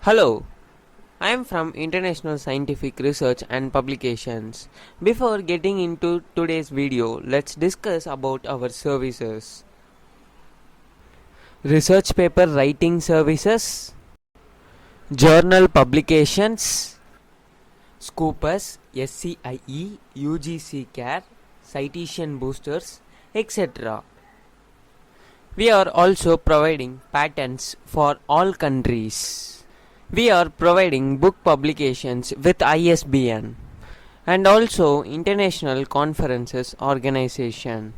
Hello, I am from International Scientific Research and Publications. Before getting into today's video, let's discuss about our services. Research paper writing services, journal publications, Scopus, SCIE, UGC CARE, citation boosters, etc. We are also providing patents for all countries. We are providing book publications with ISBN and also international conferences organization.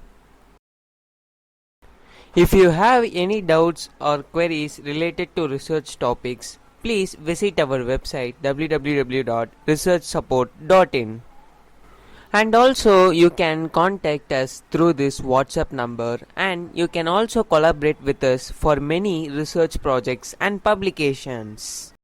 If you have any doubts or queries related to research topics, please visit our website www.researchsupport.in. And also you can contact us through this WhatsApp number, and you can also collaborate with us for many research projects and publications.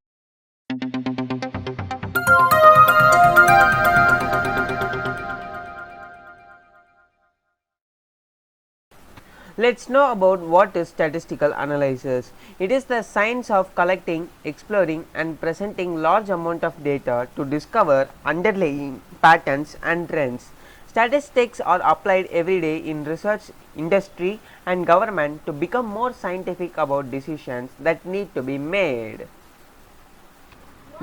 Let's know about what is statistical analysis. It is the science of collecting, exploring and presenting large amount of data to discover underlying patterns and trends. Statistics are applied every day in research, industry and government to become more scientific about decisions that need to be made.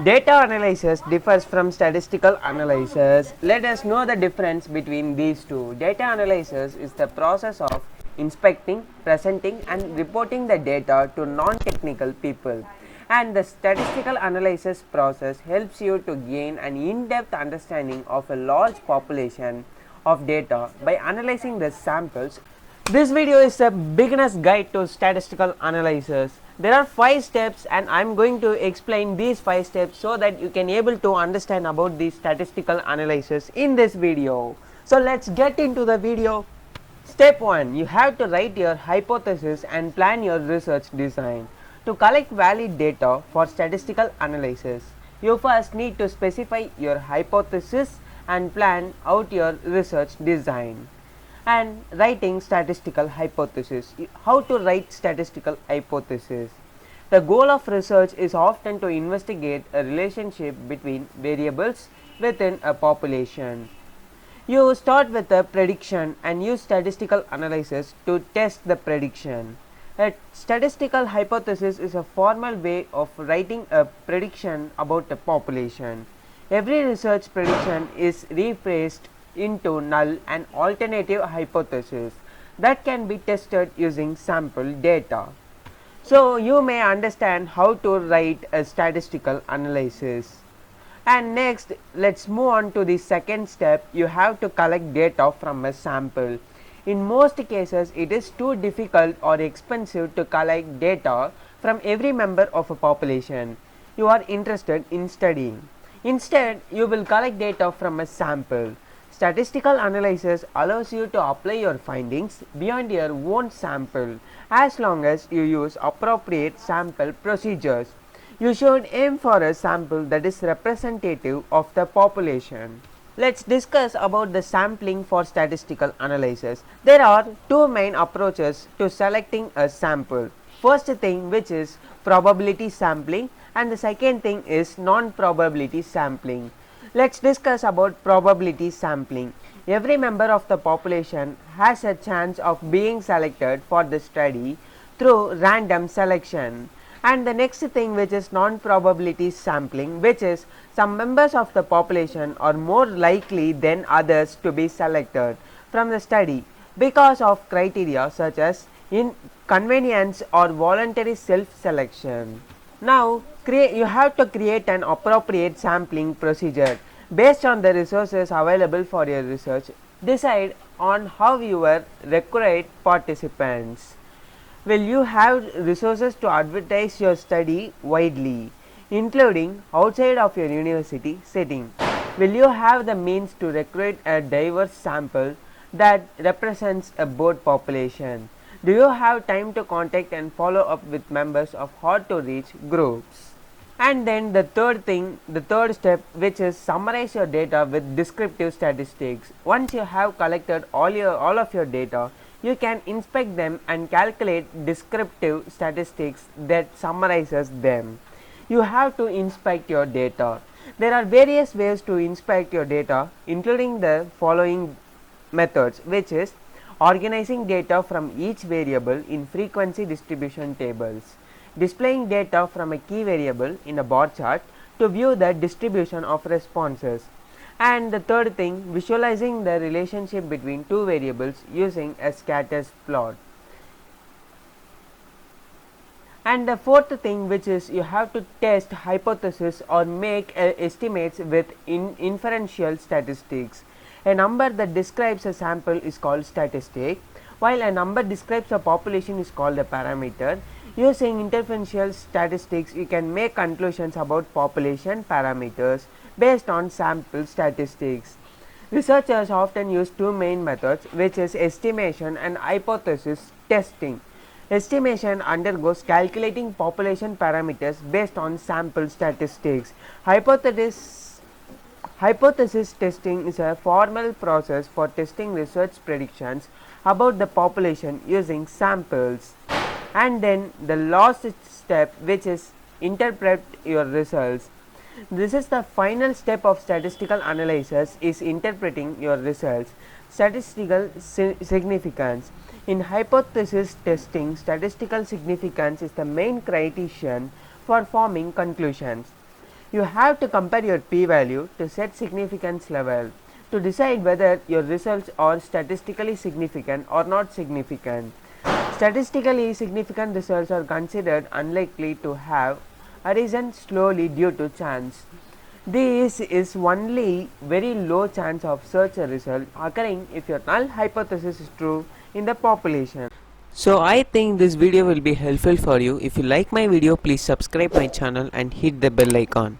Data analysis differs from statistical analysis. Let us know the difference between these two. Data analysis is the process of inspecting, presenting and reporting the data to non-technical people, and the statistical analysis process helps you to gain an in-depth understanding of a large population of data by analyzing the samples. This video is a beginner's guide to statistical analysis. There are 5 steps and I am going to explain these 5 steps so that you can able to understand about the statistical analysis in this video. So let's get into the video. Step 1. You have to write your hypothesis and plan your research design. To collect valid data for statistical analysis, you first need to specify your hypothesis and plan out your research design. And writing statistical hypothesis. How to write statistical hypothesis? The goal of research is often to investigate a relationship between variables within a population. You start with a prediction and use statistical analysis to test the prediction. A statistical hypothesis is a formal way of writing a prediction about a population. Every research prediction is rephrased into null and alternative hypothesis that can be tested using sample data. So you may understand how to write a statistical analysis. And next, let's move on to the second step. You have to collect data from a sample. In most cases, it is too difficult or expensive to collect data from every member of a population you are interested in studying. Instead, you will collect data from a sample. Statistical analysis allows you to apply your findings beyond your own sample as long as you use appropriate sample procedures. You should aim for a sample that is representative of the population. Let's discuss about the sampling for statistical analysis. There are 2 main approaches to selecting a sample. First thing, which is probability sampling, and the second thing is non-probability sampling. Let's discuss about probability sampling. Every member of the population has a chance of being selected for the study through random selection. And the next thing, which is non-probability sampling, which is some members of the population are more likely than others to be selected from the study because of criteria such as inconvenience or voluntary self-selection. Now you have to create an appropriate sampling procedure based on the resources available for your research. Decide on how you will recruit participants. Will you have resources to advertise your study widely, including outside of your university setting? Will you have the means to recruit a diverse sample that represents a broad population? Do you have time to contact and follow up with members of hard to reach groups? And then the third step, which is summarize your data with descriptive statistics. Once you have collected all of your data, you can inspect them and calculate descriptive statistics that summarizes them. You have to inspect your data. There are various ways to inspect your data, including the following methods, which is organizing data from each variable in frequency distribution tables, displaying data from a key variable in a bar chart to view the distribution of responses, and the third thing, visualizing the relationship between two variables using a scatter plot. And the fourth thing, which is you have to test hypothesis or make estimates with inferential statistics. A number that describes a sample is called statistic, while a number describes a population is called a parameter. Using inferential statistics, you can make conclusions about population parameters based on sample statistics. Researchers often use two main methods, which is estimation and hypothesis testing. Estimation undergoes calculating population parameters based on sample statistics. Hypothesis testing is a formal process for testing research predictions about the population using samples. And then the last step, which is interpret your results. This is the final step of statistical analysis, is interpreting your results. Statistical significance. In hypothesis testing, statistical significance is the main criterion for forming conclusions. You have to compare your p-value to set significance level to decide whether your results are statistically significant or not significant. Statistically significant results are considered unlikely to have arisen slowly due to chance. This is only very low chance of such a result occurring if your null hypothesis is true in the population. So I think this video will be helpful for you. If you like my video, please subscribe my channel and hit the bell icon.